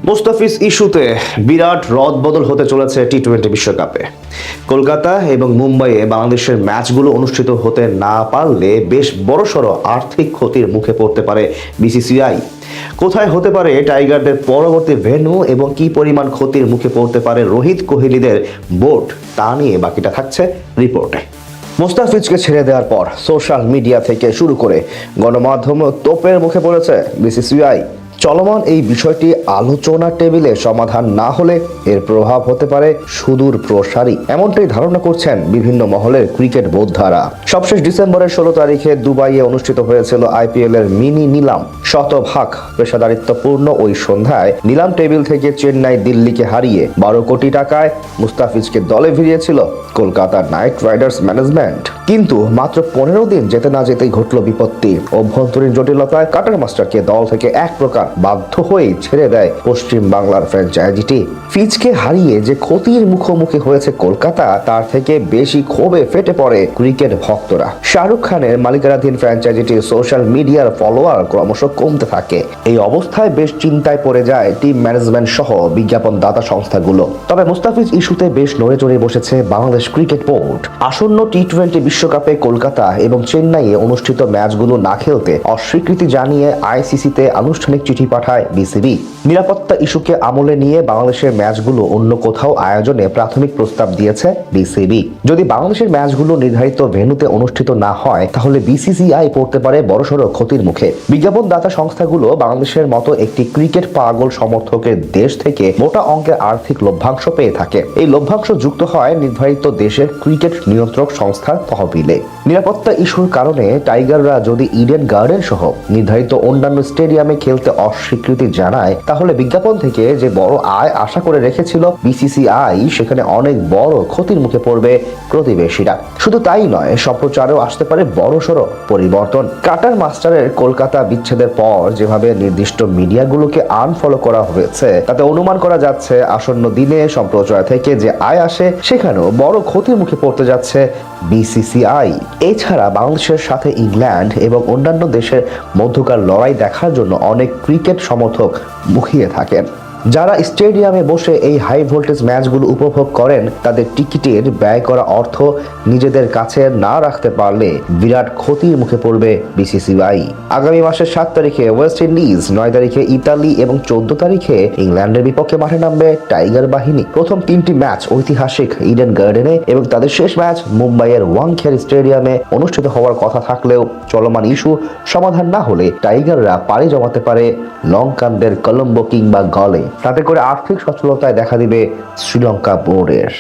মোস্তাফিজ ইস্যুতে বিরাট রদবদল হতে চলেছে টি-20 বিশ্বকাপে। কলকাতা এবং মুম্বাইয়ে বাংলাদেশের ম্যাচগুলো অনুষ্ঠিত হতে না পারলে বেশ বড়সড় আর্থিক ক্ষতির মুখে পড়তে পারে বিসিসিআই। কোথায় হতে পারে টাইগারদের পরবর্তী ভেন্যু এবং কি পরিমাণ ক্ষতির মুখে পড়তে পারে রোহিত কোহলিদের বোর্ড, তা নিয়ে বাকিটা থাকছে রিপোর্টে। মোস্তাফিজকে ছেড়ে দেওয়ার পর সোশ্যাল মিডিয়া থেকে শুরু করে গণমাধ্যম তোপের মুখে পড়েছে বিসিসিআই। চলমান এই বিষয়টি আলোচনা টেবিলে সমাধান না হলে এর প্রভাব হতে পারে সুদূর প্রসারী, এমনটাই ধারণা করছেন বিভিন্ন মহলের ক্রিকেট বোদ্ধারা। সবশেষ ডিসেম্বরের 16 তারিখে দুবাইয়ে অনুষ্ঠিত হয়েছিল আইপিএল এর মিনি নিলাম। শতভাগ পেশাদারিত্বপূর্ণ ওই সন্ধ্যায় নিলাম টেবিল থেকে চেন্নাই দিল্লিকে হারিয়ে 12 কোটি টাকায় মুস্তাফিজকে দলে ভিড়িয়েছিল কলকাতা নাইট রাইডার্স ম্যানেজমেন্ট। কিন্তু মাত্র 15 দিন যেতে না যেতেই ঘটল বিপত্তি। অভ্যন্তরীণ জটিলতায় কাটার মাস্টারকে দল থেকে এক প্রকার বাধ্য হয়ে ছেড়ে দেয় পশ্চিম বাংলার ফ্র্যাঞ্চাইজিটি। ফিজকে হারিয়ে যে ক্ষতির মুখোমুখি হয়েছে কলকাতা, তার থেকে বেশি ক্ষোভে ফেটে পড়ে ক্রিকেট ভক্তরা। শাহরুখ খানের মালিকানাধীন ফ্র্যাঞ্চাইজিটির সোশ্যাল মিডিয়ার ফলোয়ার ক্রমশ কমতে থাকে। এই অবস্থায় বেশ চিন্তায় পড়ে যায় টিম ম্যানেজমেন্ট সহ বিজ্ঞাপন দাতা সংস্থাগুলো। তবে মুস্তাফিজ ইস্যুতে বেশ নড়ে চড়ে বসেছে বাংলাদেশ ক্রিকেট বোর্ড। আসন্ন টি-20 বিশ্বকাপে কলকাতা এবং চেন্নাইয়ে অনুষ্ঠিত ম্যাচগুলো না খেলতে অস্বীকৃতি জানিয়ে আইসিসিতে আনুষ্ঠানিক চিঠি পাঠায় বিসিবি। নিরাপত্তা ইস্যুকে আমলে নিয়ে বাংলাদেশের ম্যাচগুলো অন্য কোথাও আয়োজনে প্রাথমিক প্রস্তাব দিয়েছে বিসিবি। যদি বাংলাদেশের ম্যাচগুলো নির্ধারিত ভেন্যুতে অনুষ্ঠিত না হয়, তাহলে বিসিসিআই পড়তে পারে বড়সড় ক্ষতির মুখে। বিজ্ঞাপন দাতা সংস্থাগুলো বাংলাদেশের মতো একটি ক্রিকেট পাগল সমর্থকের দেশ থেকে মোটা অঙ্কের আর্থিক লভ্যাংশ পেয়ে থাকে। এই লভ্যাংশ যুক্ত হয় নির্ধারিত দেশের ক্রিকেট নিয়ন্ত্রক সংস্থার তহবিলে। নিরাপত্তা ইস্যুর কারণে টাইগাররা যদি ইডেন গার্ডেন সহ নির্ধারিত অন্যান্য স্টেডিয়ামে খেলতে অস্বীকৃতি জানায়, তাহলে বিজ্ঞাপন থেকে যে বড় আয় আশা করে রেখেছিল বিসিসিআই, সেখানে অনেক বড় ক্ষতির মুখে পড়বে প্রতিবেশীরা। শুধু তাই নয়, সম্প্রচারেও আসতে পারে বড়সড় পরিবর্তন। কাটার মাস্টারের কলকাতা বিচ্ছেদের পর যেভাবে নির্দিষ্ট মিডিয়াগুলোকে আনফলো করা হয়েছে, তাতে অনুমান করা যাচ্ছে আসন্ন দিনে সম্প্রচার থেকে যে আয় আসে, সেখানেও বড় ক্ষতির মুখে পড়তে যাচ্ছে বিসিসিআই। এছাড়া বাংলাদেশের সাথে ইংল্যান্ড এবং অন্যান্য দেশের মধ্যকার লড়াই দেখার জন্য অনেক ক্রিকেট সমর্থক মুখিয়ে থাকেন। যারা স্টেডিয়ামে বসে এই হাই ভোল্টেজ ম্যাচগুলো উপভোগ করেন, তাদের টিকিটের ব্যয় করা অর্থ নিজেদের কাছে না রাখতে পারলে বিরাট ক্ষতির মুখে পড়বে বিসিসিআই। আগামী মাসের 7 তারিখে ওয়েস্ট ইন্ডিজ, 9 তারিখে ইতালি এবং 14 তারিখে ইংল্যান্ডের বিপক্ষে মাঠে নামবে টাইগার বাহিনী। প্রথম 3টি ম্যাচ ঐতিহাসিক ইডেন গার্ডেনে এবং তাদের শেষ ম্যাচ মুম্বাইয়ের ওয়াংখেড়ে স্টেডিয়ামে অনুষ্ঠিত হওয়ার কথা থাকলেও চলমান ইস্যু সমাধান না হলে টাইগাররা পাড়ি জমাতে পারে লঙ্কানদের কলম্বো কিংবা গলে। তাতে করে আর্থিক সচ্ছলতায় দেখা দিবে শ্রীলঙ্কা বোর্ডের।